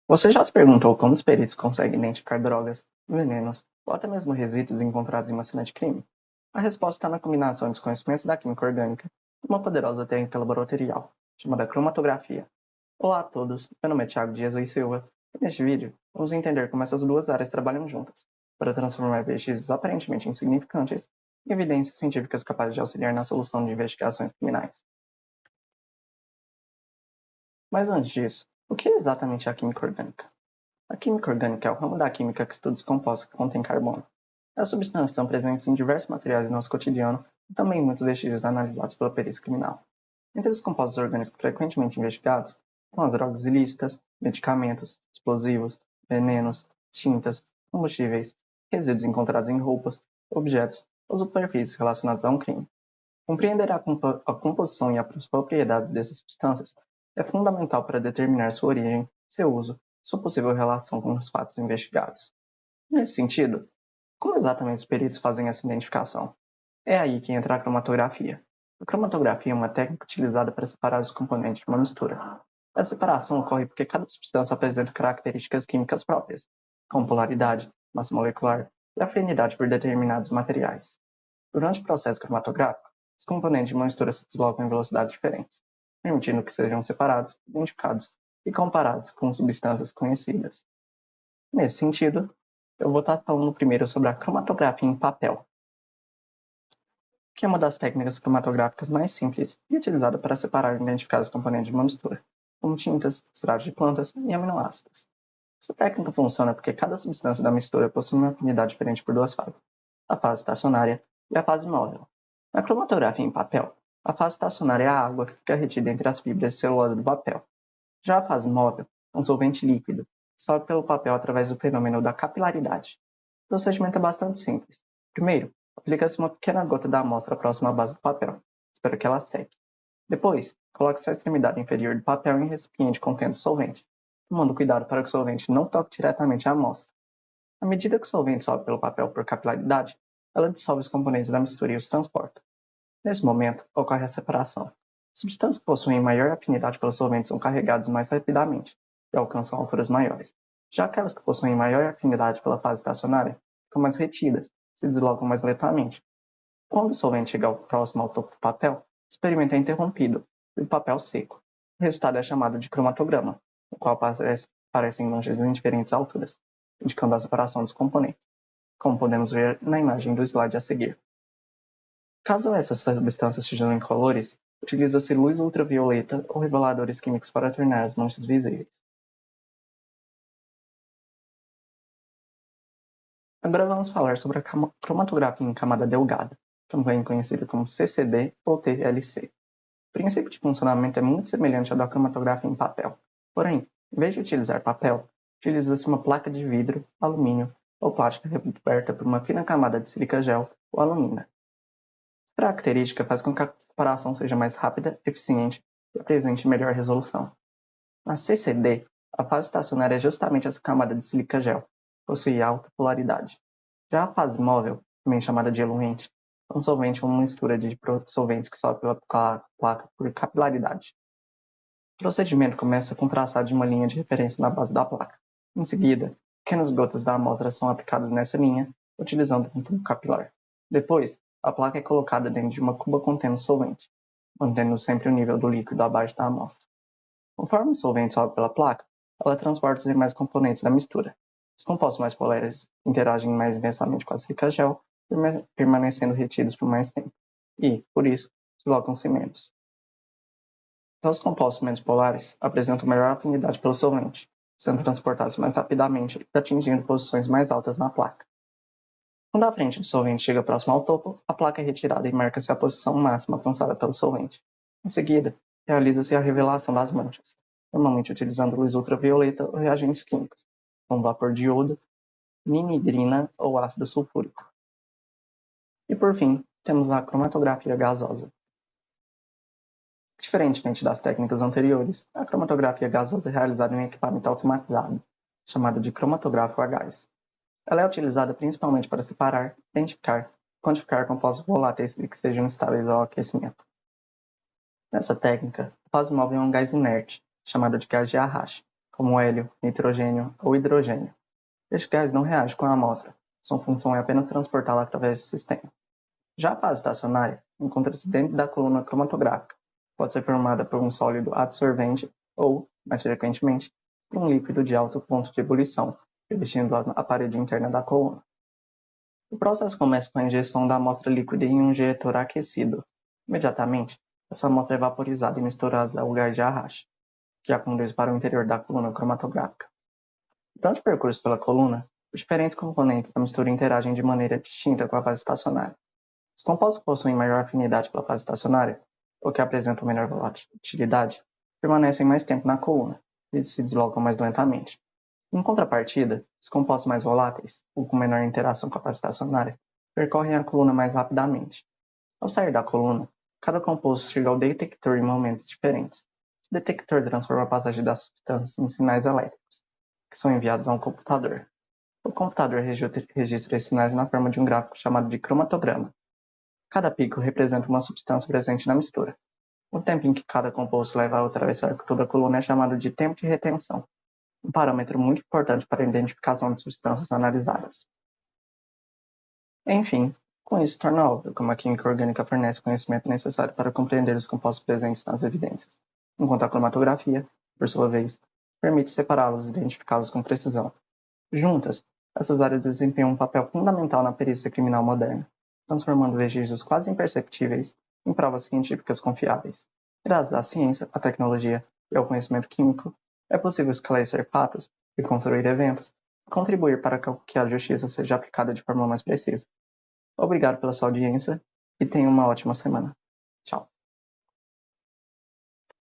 Você já se perguntou como os peritos conseguem identificar drogas, venenos ou até mesmo resíduos encontrados em uma cena de crime? A resposta está na combinação dos conhecimentos da química orgânica e uma poderosa técnica laboratorial, chamada cromatografia. Olá a todos, meu nome é Thiago Dias e Silva, e neste vídeo vamos entender como essas duas áreas trabalham juntas, para transformar vestígios aparentemente insignificantes em evidências científicas capazes de auxiliar na solução de investigações criminais. Mas antes disso, o que é exatamente a química orgânica? A química orgânica é o ramo da química que estuda os compostos que contêm carbono. As substâncias estão presentes em diversos materiais do nosso cotidiano e também em muitos vestígios analisados pela perícia criminal. Entre os compostos orgânicos frequentemente investigados estão as drogas ilícitas, medicamentos, explosivos, venenos, tintas, combustíveis, resíduos encontrados em roupas, objetos ou superfícies relacionados a um crime. Compreender a composição e as propriedades dessas substâncias é fundamental para determinar sua origem, seu uso e sua possível relação com os fatos investigados. Nesse sentido, como exatamente os peritos fazem essa identificação? É aí que entra a cromatografia. A cromatografia é uma técnica utilizada para separar os componentes de uma mistura. Essa separação ocorre porque cada substância apresenta características químicas próprias, como polaridade, massa molecular e afinidade por determinados materiais. Durante o processo cromatográfico, os componentes de uma mistura se deslocam em velocidades diferentes, permitindo que sejam separados, identificados e comparados com substâncias conhecidas. Nesse sentido, eu vou estar falando primeiro sobre a cromatografia em papel, que é uma das técnicas cromatográficas mais simples e utilizada para separar e identificar os componentes de uma mistura, como tintas, extratos de plantas e aminoácidos. Essa técnica funciona porque cada substância da mistura possui uma afinidade diferente por duas fases, a fase estacionária e a fase móvel. Na cromatografia em papel, a fase estacionária é a água que fica retida entre as fibras de celulose do papel. Já a fase móvel é um solvente líquido, que sobe pelo papel através do fenômeno da capilaridade. O procedimento é bastante simples. Primeiro, aplica-se uma pequena gota da amostra próxima à base do papel. Espera que ela seque. Depois, coloque-se a extremidade inferior do papel em um recipiente contendo solvente, tomando cuidado para que o solvente não toque diretamente a amostra. À medida que o solvente sobe pelo papel por capilaridade, ela dissolve os componentes da mistura e os transporta. Nesse momento, ocorre a separação. Substâncias que possuem maior afinidade pelo solvente são carregadas mais rapidamente e alcançam alturas maiores. Já aquelas que possuem maior afinidade pela fase estacionária ficam mais retidas, se deslocam mais lentamente. Quando o solvente chega próximo ao topo do papel, o experimento é interrompido e o papel seco. O resultado é chamado de cromatograma, no qual aparecem manchas em diferentes alturas, indicando a separação dos componentes, como podemos ver na imagem do slide a seguir. Caso essas substâncias sejam incolores, utiliza-se luz ultravioleta ou reveladores químicos para tornar as manchas visíveis. Agora vamos falar sobre a cromatografia em camada delgada, também conhecida como CCD ou TLC. O princípio de funcionamento é muito semelhante ao da cromatografia em papel. Porém, em vez de utilizar papel, utiliza-se uma placa de vidro, alumínio ou plástica recoberta por uma fina camada de sílica gel ou alumina. Essa característica faz com que a separação seja mais rápida, eficiente e apresente melhor resolução. Na CCD, a fase estacionária é justamente essa camada de sílica gel, que possui alta polaridade. Já a fase móvel, também chamada de eluente, é um solvente ou uma mistura de solventes que sobe pela placa por capilaridade. O procedimento começa com o traçado de uma linha de referência na base da placa. Em seguida, pequenas gotas da amostra são aplicadas nessa linha, utilizando um tubo capilar. Depois, a placa é colocada dentro de uma cuba contendo solvente, mantendo sempre o nível do líquido abaixo da amostra. Conforme o solvente sobe pela placa, ela transporta os demais componentes da mistura. Os compostos mais polares interagem mais intensamente com a sílica gel, permanecendo retidos por mais tempo, e, por isso, deslocam-se menos. Já os compostos menos polares apresentam maior afinidade pelo solvente, sendo transportados mais rapidamente e atingindo posições mais altas na placa. Quando a frente do solvente chega próximo ao topo, a placa é retirada e marca-se a posição máxima alcançada pelo solvente. Em seguida, realiza-se a revelação das manchas, normalmente utilizando luz ultravioleta ou reagentes químicos, como vapor de iodo, nimidrina ou ácido sulfúrico. E por fim, temos a cromatografia gasosa. Diferentemente das técnicas anteriores, a cromatografia gasosa é realizada em um equipamento automatizado, chamado de cromatográfico a gás. Ela é utilizada principalmente para separar, identificar e quantificar compostos voláteis e que sejam estáveis ao aquecimento. Nessa técnica, a fase móvel é um gás inerte, chamado de gás de arraste, como hélio, nitrogênio ou hidrogênio. Este gás não reage com a amostra, sua função é apenas transportá-la através do sistema. Já a fase estacionária encontra-se dentro da coluna cromatográfica. Pode ser formada por um sólido adsorvente ou, mais frequentemente, por um líquido de alto ponto de ebulição, revestindo a parede interna da coluna. O processo começa com a injeção da amostra líquida em um injetor aquecido. Imediatamente, essa amostra é vaporizada e misturada ao gás de arraste, que a conduz para o interior da coluna cromatográfica. Durante o percurso pela coluna, os diferentes componentes da mistura interagem de maneira distinta com a fase estacionária. Os compostos que possuem maior afinidade pela fase estacionária, ou que apresentam menor volatilidade, permanecem mais tempo na coluna e se deslocam mais lentamente. Em contrapartida, os compostos mais voláteis, ou com menor interação com a fase estacionária, percorrem a coluna mais rapidamente. Ao sair da coluna, cada composto chega ao detector em momentos diferentes. Esse detector transforma a passagem das substâncias em sinais elétricos, que são enviados a um computador. O computador registra esses sinais na forma de um gráfico chamado de cromatograma. Cada pico representa uma substância presente na mistura. O tempo em que cada composto leva a atravessar toda a coluna é chamado de tempo de retenção, um parâmetro muito importante para a identificação de substâncias analisadas. Enfim, com isso torna óbvio como a química orgânica fornece o conhecimento necessário para compreender os compostos presentes nas evidências, enquanto a cromatografia, por sua vez, permite separá-los e identificá-los com precisão. Juntas, essas áreas desempenham um papel fundamental na perícia criminal moderna, transformando vestígios quase imperceptíveis em provas científicas confiáveis. Graças à ciência, à tecnologia e ao conhecimento químico, é possível esclarecer fatos, reconstruir eventos e contribuir para que a justiça seja aplicada de forma mais precisa. Obrigado pela sua audiência e tenha uma ótima semana.